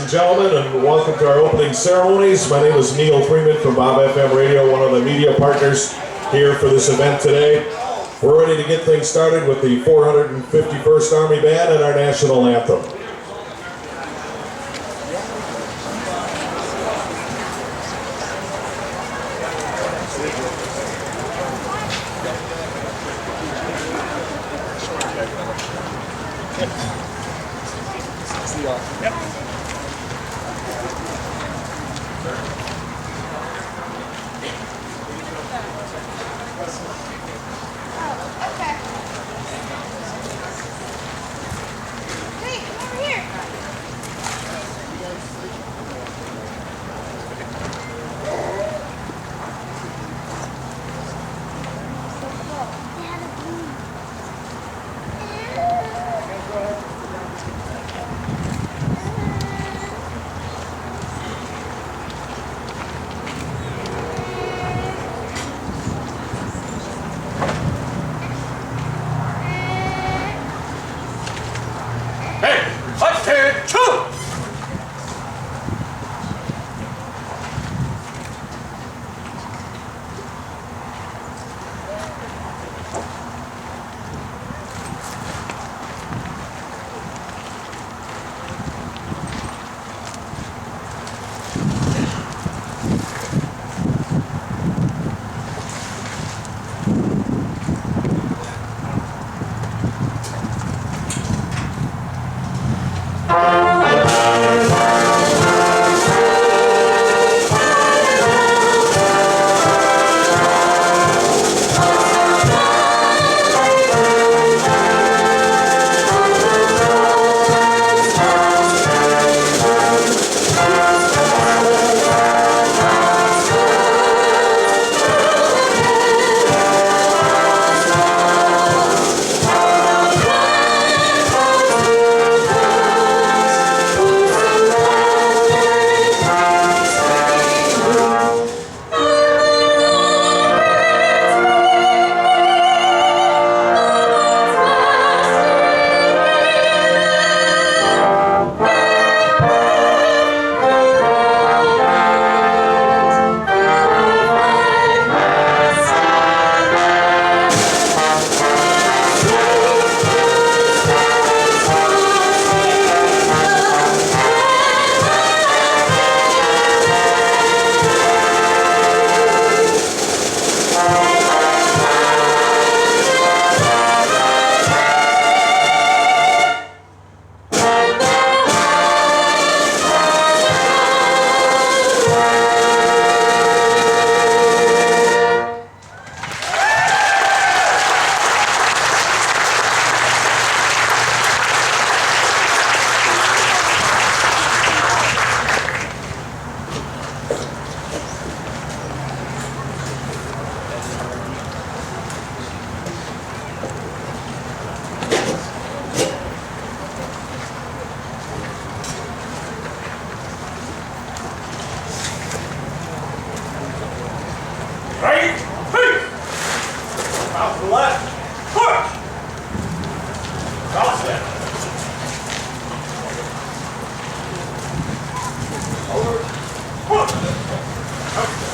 and gentlemen, and welcome to our opening ceremonies. My name is Neil Freeman from Bob FM Radio, one of the media partners here for this event today. We're ready to get things started with the 451st Army Band and our national anthem.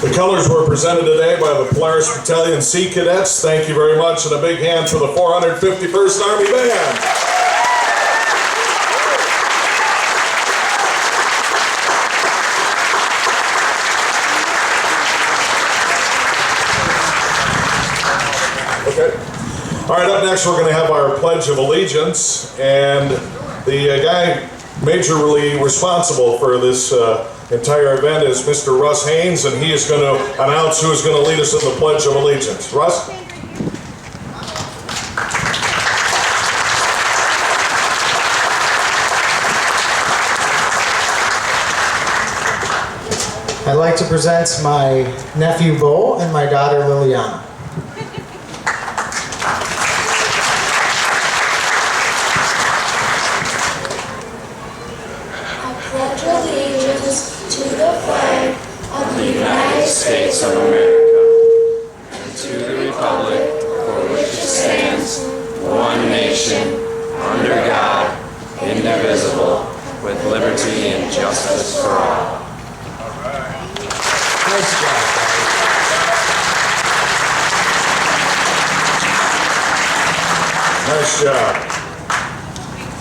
The colors were presented today by the Polaris Battalion Sea Cadets. Thank you very much, and a big hand for the 451st Army Band. Okay. All right, up next we're going to have our Pledge of Allegiance, and the guy majorly responsible for this entire event is Mr. Russ Haynes, and he is going to announce who is going to lead us in the Pledge of Allegiance. Russ? I'd like to present my nephew Bo and my daughter Liliana. States of America, and to the republic for which it stands, one nation, under God, indivisible, with with liberty and justice for all. Nice job, guys. Nice job.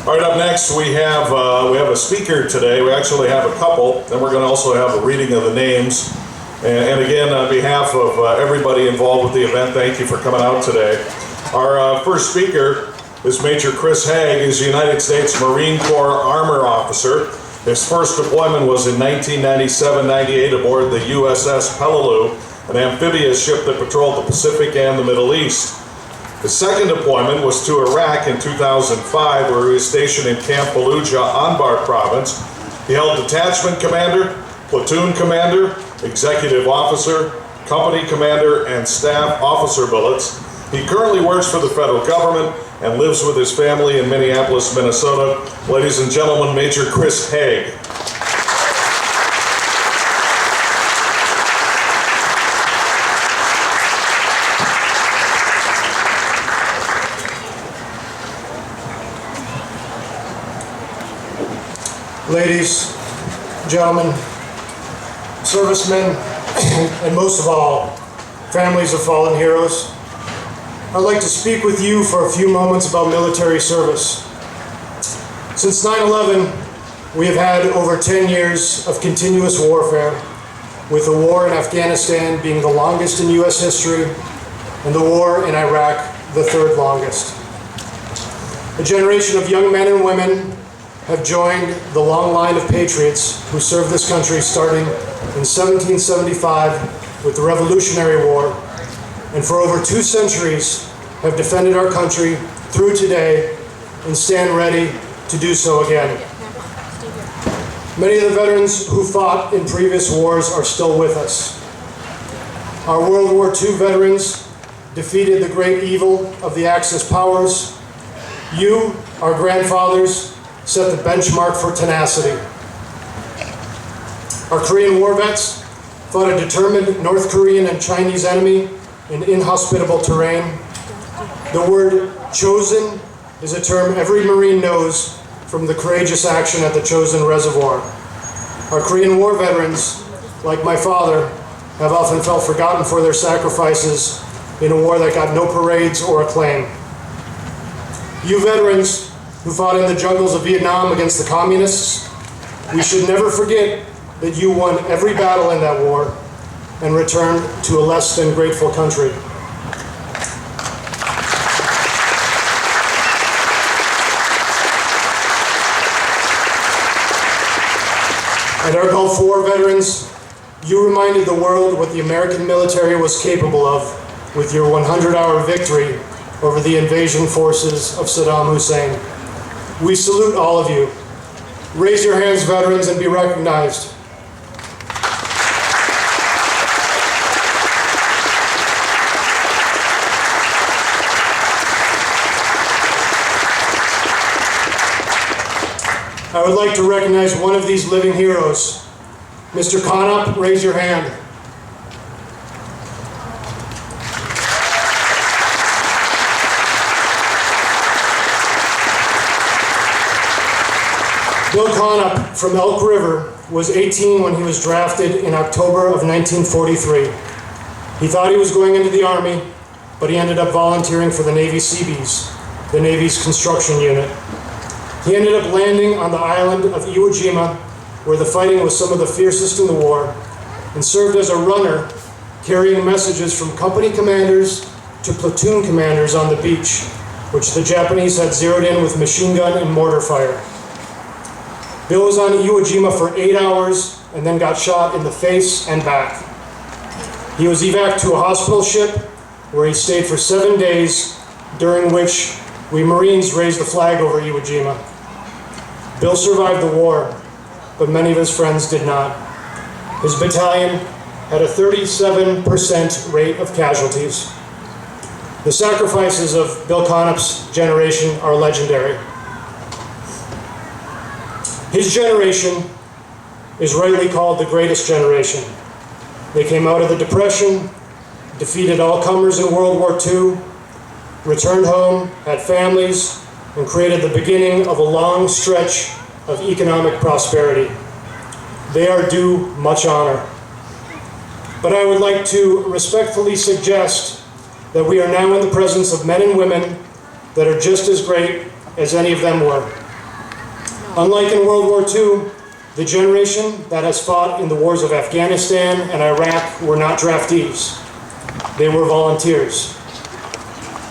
All right, up next we have a speaker today. We actually have a couple, and we're going to also have a reading of the names. And again, on behalf of everybody involved with the event, thank you for coming out today. Our first speaker is Major Chris Hage. He's a United States Marine Corps Armor Officer. His first deployment was in 1997-98 aboard the USS Peleliu, an amphibious ship that patrolled the Pacific and the Middle East. His second deployment was to Iraq in 2005, where he was stationed in Camp Fallujah, Anbar Province. He held detachment commander, platoon commander, executive officer, company commander, and staff officer billets. He currently works for the federal government and lives with his family in Minneapolis, Minnesota. Ladies and gentlemen, Major Chris Hage. Ladies, gentlemen, servicemen, and most of all, families of fallen heroes, I'd like to speak with you for a few moments about military service. Since 9/11, we have had over 10 years of continuous warfare, with the war in Afghanistan being the longest in U.S. history, and the war in Iraq the third longest. A generation of young men and women have joined the long line of patriots who served this country starting in 1775 with the Revolutionary War, and for over 2 centuries have defended our country through today and stand ready to do so again. Many of the veterans who fought in previous wars are still with us. Our World War II veterans defeated the great evil of the Axis powers. You, our grandfathers, set the benchmark for tenacity. Our Korean war vets fought a determined North Korean and Chinese enemy in inhospitable terrain. The word chosen is a term every Marine knows from the courageous action at the Chosin Reservoir. Our Korean war veterans, like my father, have often felt forgotten for their sacrifices in a war that got no parades or acclaim. You veterans who fought in the jungles of Vietnam against the communists, we should never forget that you won every battle in that war and returned to a less than grateful country. And our Gulf War veterans, you reminded the world what the American military was capable of with your 100-hour victory over the invasion forces of Saddam Hussein. We salute all of you. Raise your hands, veterans, and be recognized. I would like to recognize one of these living heroes. Mr. Conop, raise your hand. Bill Conop from Elk River was 18 when he was drafted in October of 1943. He thought he was going into the Army, but he ended up volunteering for the Navy Seabees, the Navy's construction unit. He ended up landing on the island of Iwo Jima, where the fighting was some of the fiercest in the war, and served as a runner, carrying messages from company commanders to platoon commanders on the beach, which the Japanese had zeroed in with machine gun and mortar fire. Bill was on Iwo Jima for 8 hours and then got shot in the face and back. He was evac to a hospital ship where he stayed for 7 days, during which we Marines raised the flag over Iwo Jima. Bill survived the war, but many of his friends did not. His battalion had a 37% rate of casualties. The sacrifices of Bill Conop's generation are legendary. His generation is rightly called the greatest generation. They came out of the Depression, defeated all comers in World War II, returned home, had families, and created the beginning of a long stretch of economic prosperity. They are due much honor. But I would like to respectfully suggest that we are now in the presence of men and women that are just as great as any of them were. Unlike in World War II, the generation that has fought in the wars of Afghanistan and Iraq were not draftees. They were volunteers.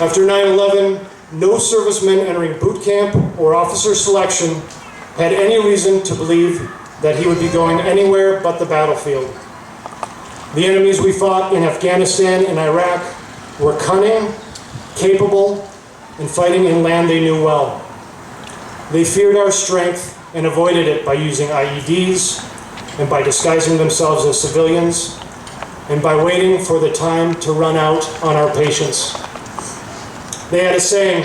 After 9/11, no serviceman entering boot camp or officer selection had any reason to believe that he would be going anywhere but the battlefield. The enemies we fought in Afghanistan and Iraq were cunning, capable, and fighting in land they knew well. They feared our strength and avoided it by using IEDs and by disguising themselves as civilians and by waiting for the time to run out on our patience. They had a saying,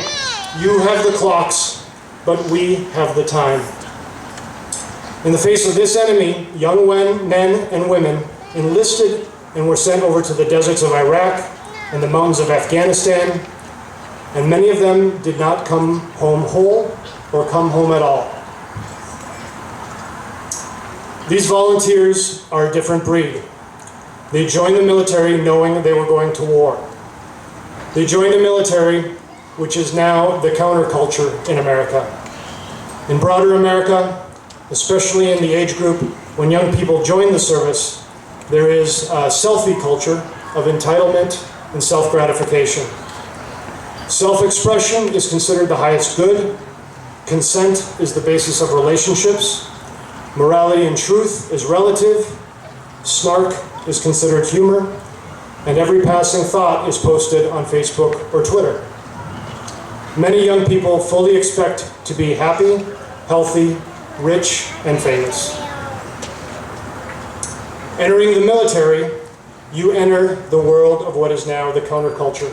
"You have the clocks, but we have the time." In the face of this enemy, young men and women enlisted and were sent over to the deserts of Iraq and the mountains of Afghanistan, and many of them did not come home whole or come home at all. These volunteers are a different breed. They joined the military knowing they were going to war. They joined a military which is now the counterculture in America. In broader America, especially in the age group when young people join the service, there is a selfie culture of entitlement and self-gratification. Self-expression is considered the highest good. Consent is the basis of relationships. Morality and truth is relative. Snark is considered humor. And every passing thought is posted on Facebook or Twitter. Many young people fully expect to be happy, healthy, rich, and famous. Entering the military, you enter the world of what is now the counterculture.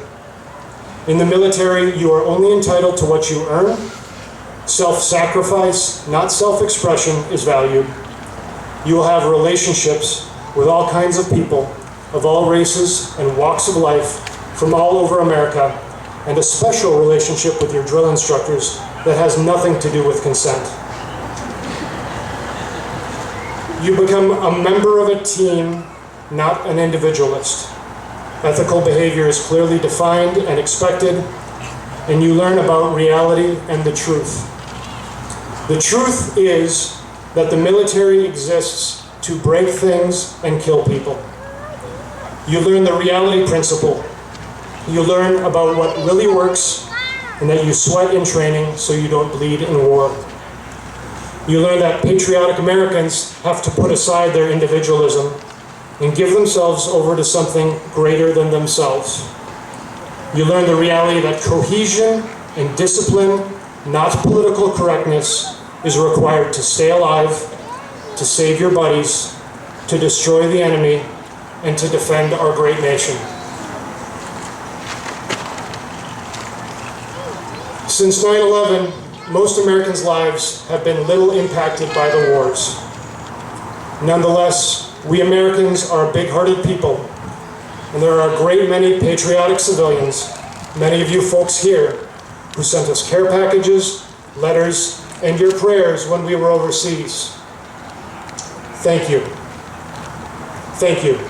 In the military, you are only entitled to what you earn. Self-sacrifice, not self-expression, is valued. You will have relationships with all kinds of people, of all races and walks of life, from all over America, and a special relationship with your drill instructors that has nothing to do with consent. You become a member of a team, not an individualist. Ethical behavior is clearly defined and expected, and you learn about reality and the truth. The truth is that the military exists to break things and kill people. You learn the reality principle. You learn about what really works and that you sweat in training so you don't bleed in war. You learn that patriotic Americans have to put aside their individualism and give themselves over to something greater than themselves. You learn the reality that cohesion and discipline, not political correctness, is required to stay alive, to save your buddies, to destroy the enemy, and to defend our great nation. Since 9/11, most Americans' lives have been little impacted by the wars. Nonetheless, we Americans are a big-hearted people, and there are a great many patriotic civilians, many of you folks here, who sent us care packages, letters, and your prayers when we were overseas. Thank you. Thank you.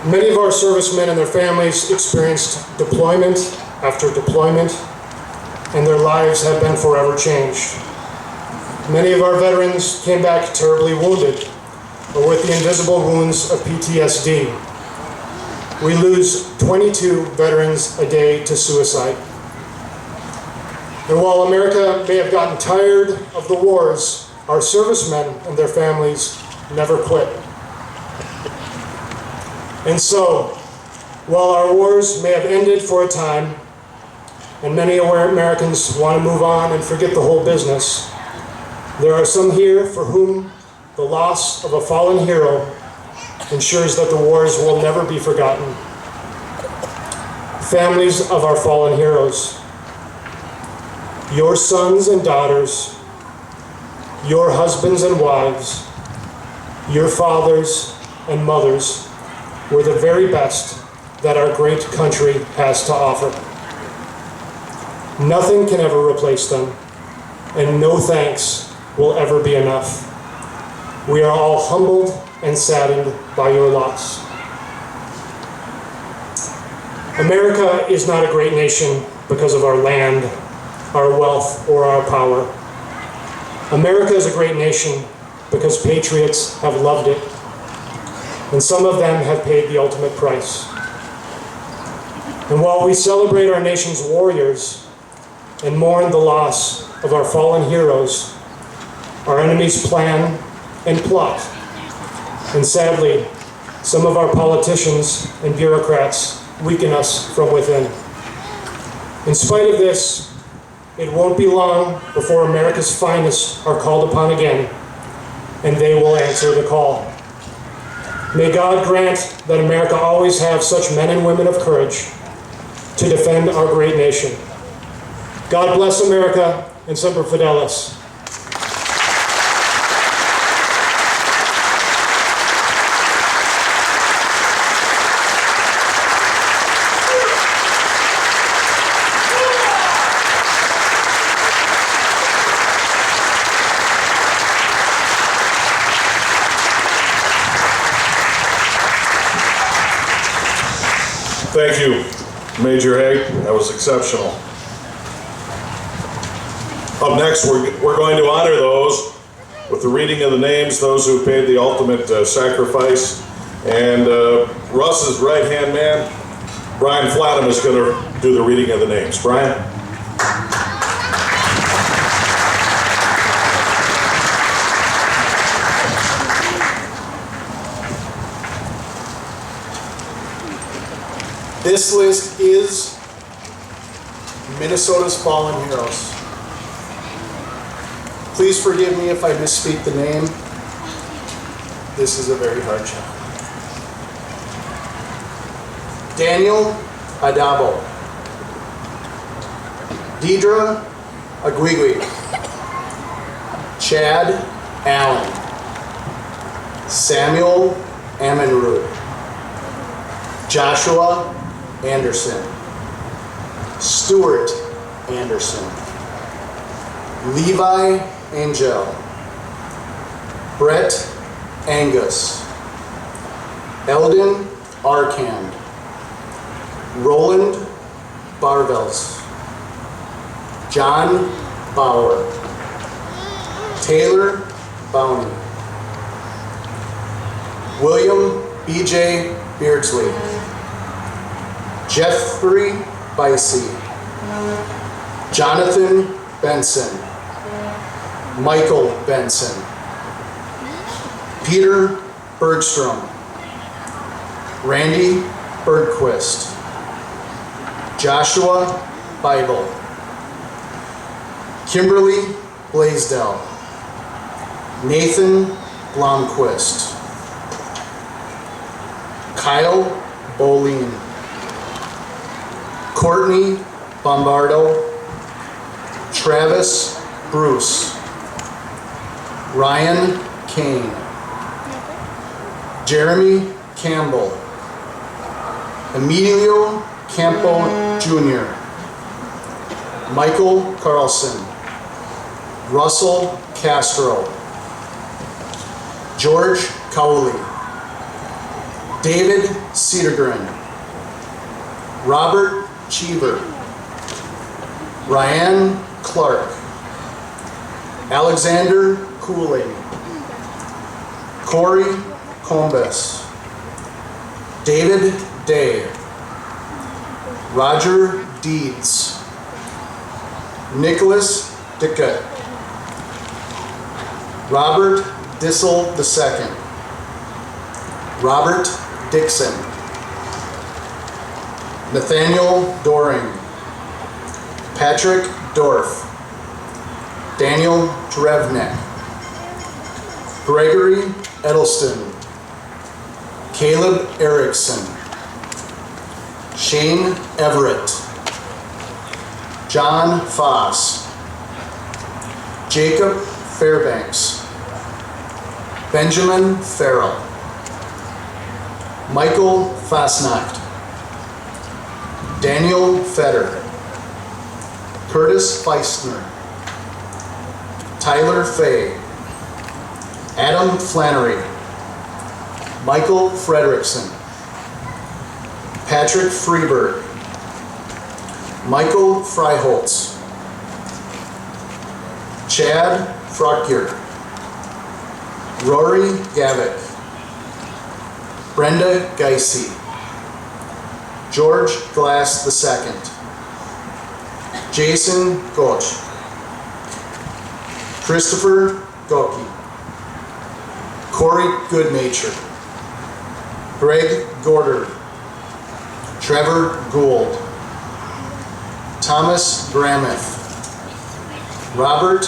Many of our servicemen and their families experienced deployment after deployment, and their lives have been forever changed. Many of our veterans came back terribly wounded, or with the invisible wounds of PTSD. We lose 22 veterans a day to suicide. And while America may have gotten tired of the wars, our servicemen and their families never quit. And so, while our wars may have ended for a time, and many Americans want to move on and forget the whole business, there are some here for whom the loss of a fallen hero ensures that the wars will never be forgotten. Families of our fallen heroes, your sons and daughters, your husbands and wives, your fathers and mothers, were the very best that our great country has to offer. Nothing can ever replace them, and no thanks will ever be enough. We are all humbled and saddened by your loss. America is not a great nation because of our land, our wealth, or our power. America is a great nation because patriots have loved it, and some of them have paid the ultimate price. And while we celebrate our nation's warriors and mourn the loss of our fallen heroes, our enemies plan and plot. And sadly, some of our politicians and bureaucrats weaken us from within. In spite of this, it won't be long before America's finest are called upon again, and they will answer the call. May God grant that America always have such men and women of courage to defend our great nation. God bless America, and Semper Fidelis. Thank you, Major Hage. That was exceptional. Up next, we're going to honor those with the reading of the names, those who paid the ultimate sacrifice. And Russ's right-hand man, Brian Flatham, is going to do the reading of the names. Brian? This list is Minnesota's fallen heroes. Please forgive me if I misspeak the name. This is a very hard job. Daniel Adabo. Deidre Aguigui. Chad Allen. Samuel Amenrud. Joshua Anderson. Stuart Anderson. Levi Angel. Brett Angus. Eldon Arcand. Roland Barvels. John Bauer. Taylor Bowney. William B.J. Beardsley. Jeffrey Bicey. Jonathan Benson. Michael Benson. Peter Bergstrom. Randy Bergquist. Joshua Bible. Kimberly Blaisdell. Nathan Blomquist. Kyle Boleen. Courtney Bombardo. Travis Bruce. Ryan Kane. Jeremy Campbell. Emilio Campo Jr. Michael Carlson. Russell Castro. George Cowley. David Cedergren. Robert Cheever. Ryan Clark. Alexander Cooley. Corey Combes. David Day. Roger Deeds. Nicholas Dickett. Robert Dissel II. Robert Dixon. Nathaniel Doring. Patrick Dorff. Daniel Drevnek. Gregory Edelston. Caleb Erickson. Shane Everett. John Foss. Jacob Fairbanks. Benjamin Farrell. Michael Fasnacht, Daniel Fetter, Curtis Feistner, Tyler Fay, Adam Flannery, Michael Frederickson, Patrick Freeberg, Michael Freiholtz, Chad Frockyer, Rory Gavick, Brenda Geisey, George Glass II, Jason Goch, Christopher Goki, Corey Goodnature, Greg Gorder, Trevor Gould, Thomas Grameth, Robert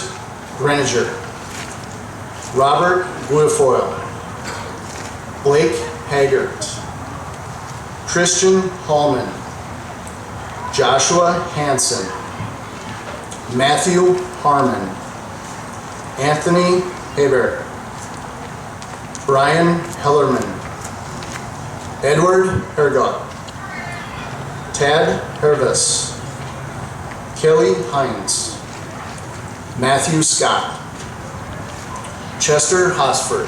Greninger, Robert Guilfoyle, Blake Haggart, Christian Hallman, Joshua Hansen, Matthew Harmon, Anthony Hebert, Brian Hellerman, Edward Hergott, Tad Hervis, Kelly Hines, Matthew Scott, Chester Hosford,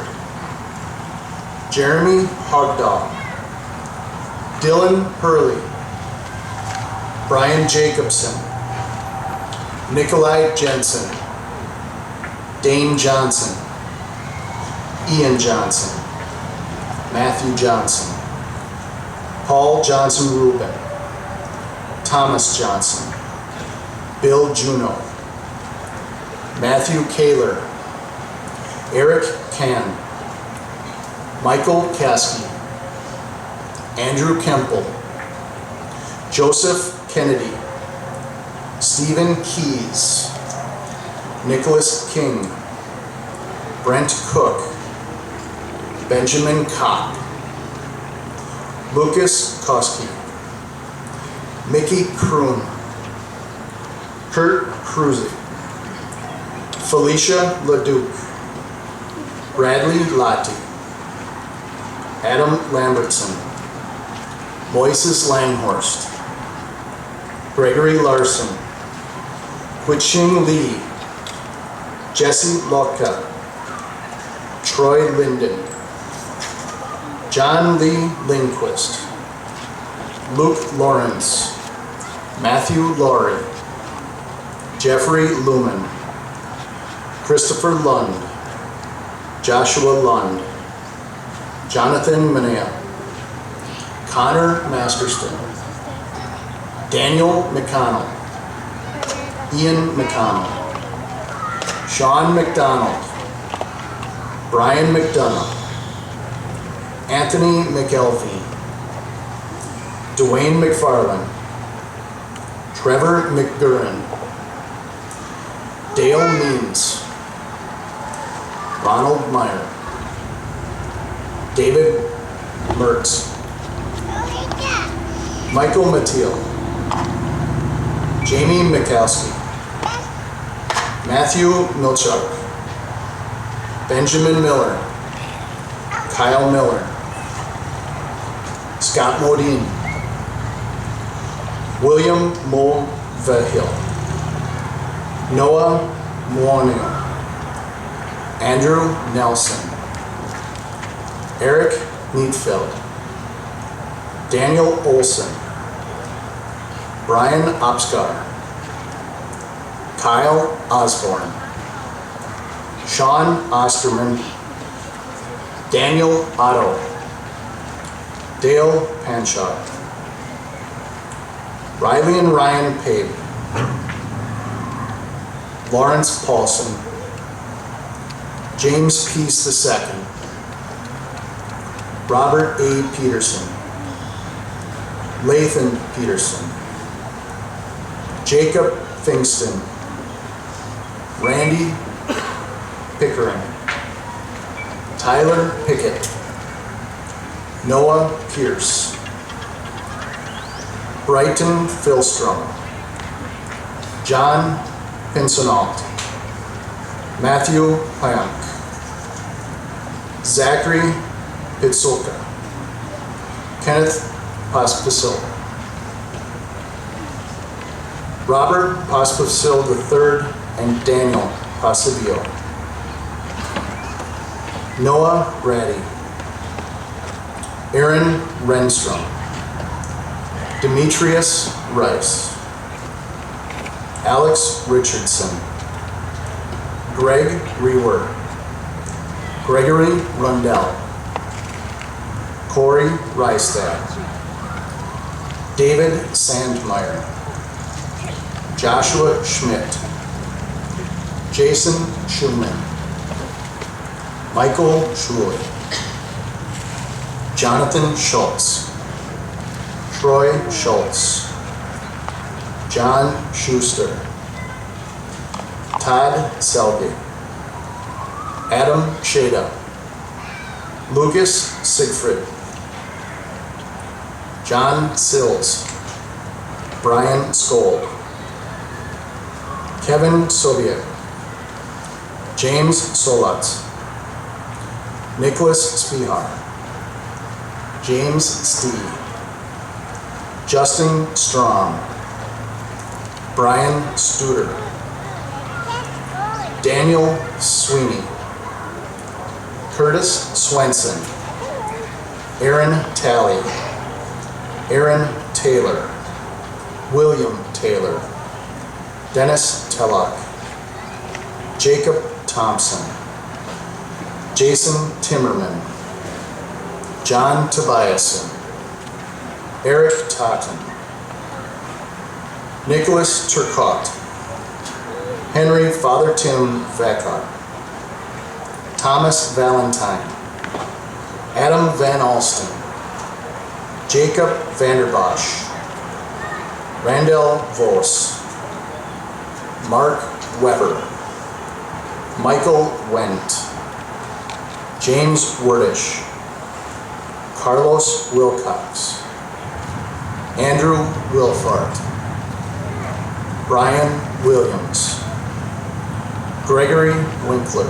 Jeremy Hogdahl, Dylan Hurley, Brian Jacobson, Nikolai Jensen, Dane Johnson, Ian Johnson, Matthew Johnson, Paul Johnson Rubin, Thomas Johnson, Bill Juno, Matthew Kaler, Eric Can, Michael Caskey, Andrew Kemple, Joseph Kennedy, Stephen Keys, Nicholas King, Brent Cook, Benjamin Kopp, Lucas Koski, Mickey Kroon, Kurt Kruse, Felicia LeDuc, Bradley Lottie, Adam Lambertson, Moises Langhorst, Gregory Larson, Huiching Lee, Jesse Lotka, Troy Linden, John Lee Lindquist, Luke Lawrence, Matthew Laurie, Jeffrey Lumen, Christopher Lund, Joshua Lund, Jonathan Manea, Connor Masterston, Daniel McConnell, Ian McConnell, Sean McDonald, Brian McDonough, Anthony McElvey, Dwayne McFarland, Trevor McGurran, Dale Means, Ronald Meyer, David Mertz, Michael Mathiel, Jamie Mikowski, Matthew Milchuk, Benjamin Miller, Kyle Miller, Scott Modine, William Mulvihill, Noah Moanio, Andrew Nelson, Eric Neatfeld, Daniel Olson, Brian Opskar, Kyle Osborne, Sean Osterman, Daniel Otto, Dale Panshaw, Riley and Ryan Pape, Lawrence Paulson, James Peace II, Robert A. Peterson, Lathan Peterson, Jacob Fingston, Randy Pickering, Tyler Pickett, Noah Pierce, Brighton Philstrom, John Pinsonault, Matthew Pyank, Zachary Pitsulka, Kenneth Pospisil. Robert Pospisil III and Daniel Posibio. Noah Ratty. Aaron Renstrom. Demetrius Rice. Alex Richardson. Greg Rewer. Gregory Rundell. Corey Rystad. David Sandmeyer. Joshua Schmidt. Jason Schumann. Michael Schuley. Jonathan Schultz. Troy Schultz. John Schuster. Todd Selby. Adam Shada. Lucas Siegfried. John Sills. Brian Skold. Kevin Sobiek. James Solatz. Nicholas Spihar. James Stee. Justin Strom. Brian Studer. Daniel Sweeney. Curtis Swenson. Aaron Talley. Aaron Taylor. William Taylor. Dennis Tellock. Jacob Thompson. Jason Timmerman. John Tobiason. Eric Totten. Nicholas Turcotte. Henry Father Tim Vacott. Thomas Valentine. Adam Van Alsten. Jacob Vanderbosch. Randall Vos. Mark Weber. Michael Wendt. James Wordish. Carlos Wilcox. Andrew Wilfart. Brian Williams. Gregory Winkler.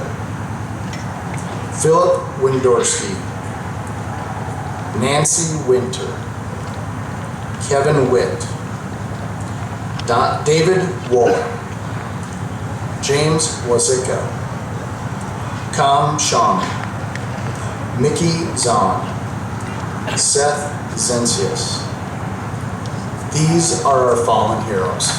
Philip Windorski. Nancy Winter. Kevin Witt. David Wool. James Wazika. Kam Sham. Mickey Zahn. Seth Zencius. These are our fallen heroes.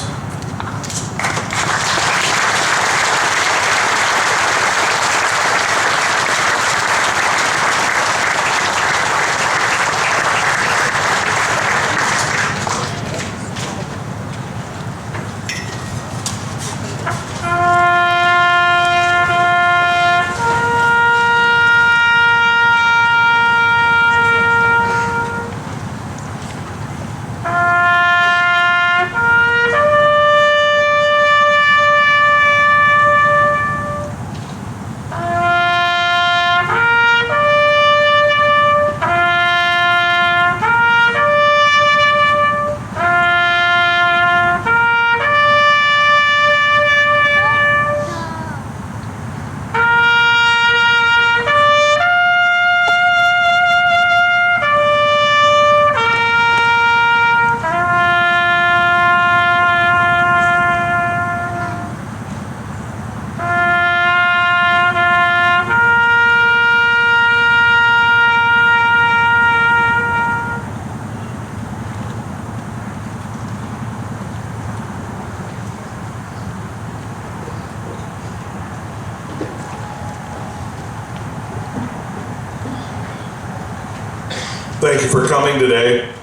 Thank you for coming today.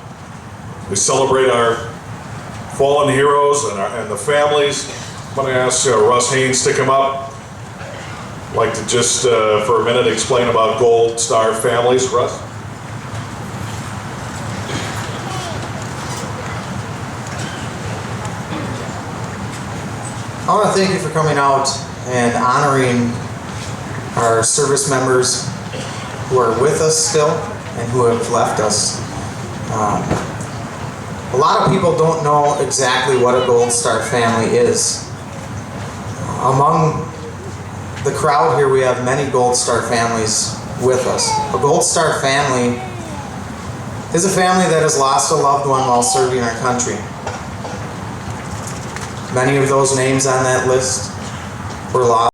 We celebrate our fallen heroes and the families. I'm going to ask Russ Haynes to come up. I'd like to just for a minute explain about Gold Star families. Russ? I want to thank you for coming out and honoring our service members who are with us still and who have left us. A lot of people don't know exactly what a Gold Star family is. Among the crowd here, we have many Gold Star families with us. A Gold Star family is a family that has lost a loved one while serving our country. Many of those names on that list were lost